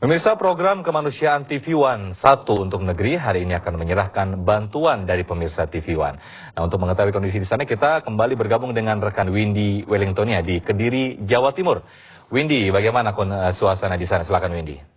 Pemirsa, program kemanusiaan TV One 1 untuk negeri hari ini akan menyerahkan bantuan dari pemirsa TV One. Nah, untuk mengetahui kondisi di sana, kita kembali bergabung dengan rekan Windy Wellingtonia di Kediri, Jawa Timur. Windy, bagaimana suasana di sana? Silakan Windy.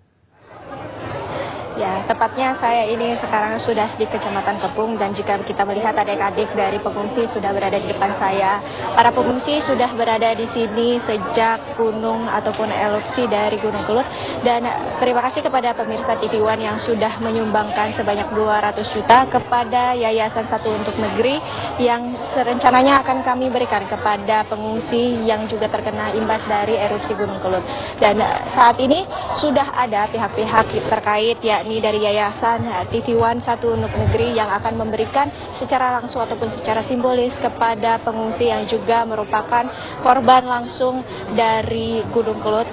Ya, tepatnya saya ini sekarang sudah di Kecamatan Kepung, dan jika kita melihat adik-adik dari pengungsi sudah berada di depan saya. Para pengungsi sudah berada di sini sejak gunung ataupun erupsi dari Gunung Kelut, dan terima kasih kepada pemirsa TV One yang sudah menyumbangkan sebanyak 200 juta kepada Yayasan Satu untuk Negeri yang rencananya akan kami berikan kepada pengungsi yang juga terkena imbas dari erupsi Gunung Kelut. Dan saat ini sudah ada pihak-pihak terkait yakni dari Yayasan TV One Satu untuk Negeri yang akan memberikan secara langsung ataupun secara simbolis kepada pengungsi yang juga merupakan korban langsung dari Gunung Kelut.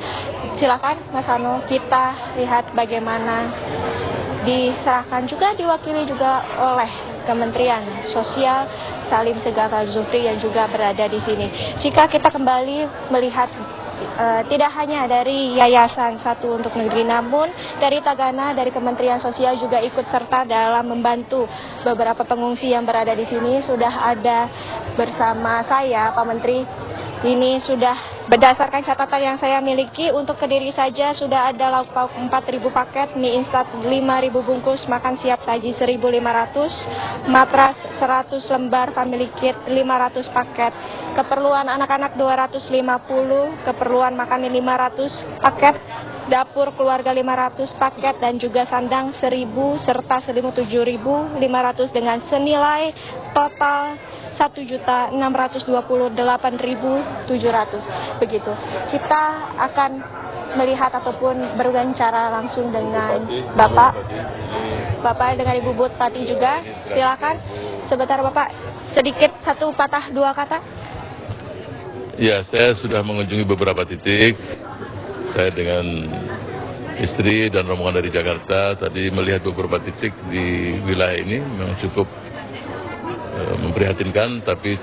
Silakan Mas Ano, kita lihat bagaimana diserahkan juga diwakili juga oleh Kementerian Sosial Salim Segaf Al-Zufri yang juga berada di sini. Jika kita kembali melihat tidak hanya dari Yayasan Satu untuk Negeri, namun dari Tagana, dari Kementerian Sosial juga ikut serta dalam membantu beberapa pengungsi yang berada di sini. Sudah ada bersama saya Pak Menteri. Ini sudah berdasarkan catatan yang saya miliki, untuk Kediri saja sudah ada lauk pauk 4.000 paket, mie instan 5.000 bungkus, makan siap saji 1.500, matras 100 lembar, family kit 500 paket, keperluan anak-anak 250, keperluan makan 500 paket, dapur keluarga 500 paket, dan juga sandang 1.000 serta selimut 7.500 dengan senilai total 1.628.700. Begitu. Kita akan melihat ataupun berbicara langsung dengan Bapak dengan Ibu Bupati juga. Silakan. Sebentar Bapak, sedikit satu patah dua kata. Ya, saya sudah mengunjungi beberapa titik. Saya dengan istri dan rombongan dari Jakarta tadi melihat beberapa titik di wilayah ini memang cukup memprihatinkan, tapi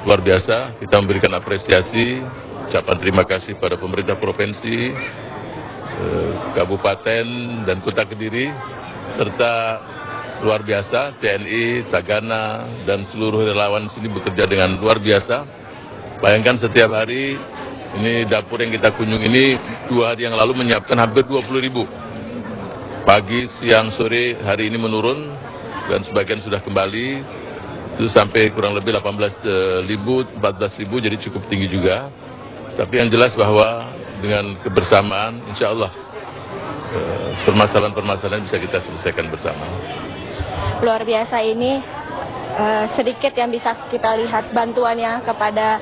luar biasa. Kita memberikan apresiasi, ucapan terima kasih pada pemerintah provinsi, kabupaten dan kota Kediri, serta luar biasa TNI, Tagana, dan seluruh relawan sini bekerja dengan luar biasa. Bayangkan setiap hari, ini dapur yang kita kunjungi ini 2 hari yang lalu menyiapkan hampir 20.000. Pagi, siang, sore, hari ini menurun, dan sebagian sudah kembali. Itu sampai kurang lebih 18.000, 14.000, jadi cukup tinggi juga. Tapi yang jelas bahwa dengan kebersamaan, insya Allah permasalahan-permasalahan bisa kita selesaikan bersama. Luar biasa ini. Sedikit yang bisa kita lihat bantuannya kepada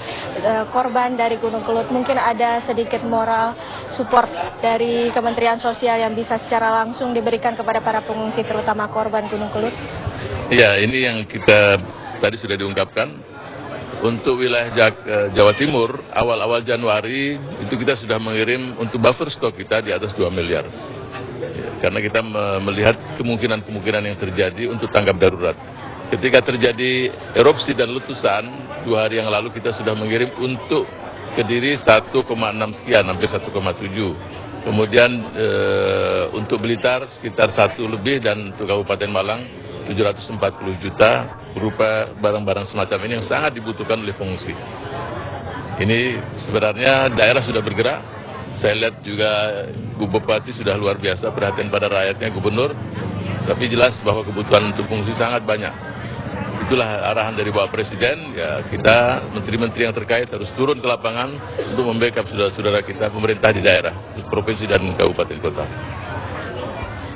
korban dari Gunung Kelut. Mungkin ada sedikit moral support dari Kementerian Sosial yang bisa secara langsung diberikan kepada para pengungsi, terutama korban Gunung Kelut. Ya, ini yang kita tadi sudah diungkapkan. Untuk wilayah Jawa Timur, awal-awal Januari itu kita sudah mengirim untuk buffer stok kita di atas 2 miliar. Karena kita melihat kemungkinan-kemungkinan yang terjadi untuk tanggap darurat. Ketika terjadi erupsi dan letusan 2 hari yang lalu, kita sudah mengirim untuk Kediri 1,6 sekian, hampir 1,7. Kemudian untuk Blitar sekitar 1 lebih, dan untuk Kabupaten Malang 740 juta berupa barang-barang semacam ini yang sangat dibutuhkan oleh pengungsi. Ini sebenarnya daerah sudah bergerak. Saya lihat juga Bu Bupati sudah luar biasa perhatian pada rakyatnya, Gubernur. Tapi jelas bahwa kebutuhan untuk pengungsi sangat banyak. Itulah arahan dari Bapak Presiden, ya kita menteri-menteri yang terkait harus turun ke lapangan untuk membackup saudara-saudara kita, pemerintah di daerah, provinsi dan kabupaten kota.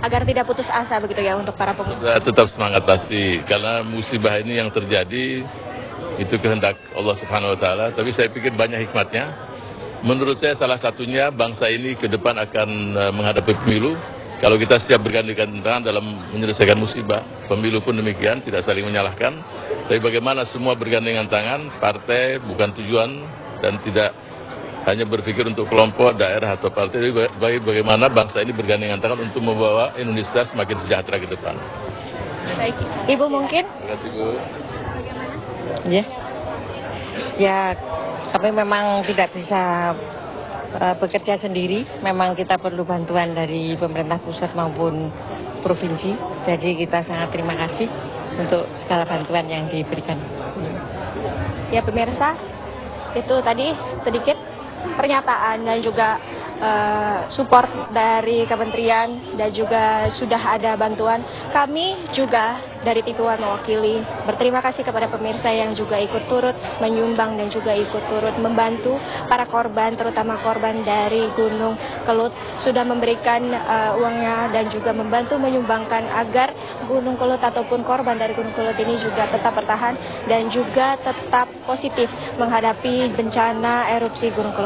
Agar tidak putus asa begitu ya untuk para pengungsi. Tetap semangat pasti, karena musibah ini yang terjadi itu kehendak Allah Subhanahu Wa Taala. Tapi saya pikir banyak hikmatnya. Menurut saya salah satunya bangsa ini ke depan akan menghadapi pemilu. Kalau kita siap bergandengan tangan dalam menyelesaikan musibah, pemilu pun demikian, tidak saling menyalahkan. Tapi bagaimana semua bergandengan tangan, partai bukan tujuan, dan tidak hanya berpikir untuk kelompok, daerah, atau partai, tapi bagaimana bangsa ini bergandengan tangan untuk membawa Indonesia semakin sejahtera ke depan. Baik, Ibu mungkin? Terima kasih, Bu. Ya, kami memang tidak bisa bekerja sendiri. Memang kita perlu bantuan dari pemerintah pusat maupun provinsi. Jadi kita sangat terima kasih untuk segala bantuan yang diberikan. Ya pemirsa, itu tadi sedikit pernyataan dan juga support dari kementerian dan juga sudah ada bantuan. Kami juga dari TV One mewakili berterima kasih kepada pemirsa yang juga ikut turut menyumbang dan juga ikut turut membantu para korban, terutama korban dari Gunung Kelut, sudah memberikan uangnya dan juga membantu menyumbangkan agar Gunung Kelut ataupun korban dari Gunung Kelut ini juga tetap bertahan dan juga tetap positif menghadapi bencana erupsi Gunung Kelut.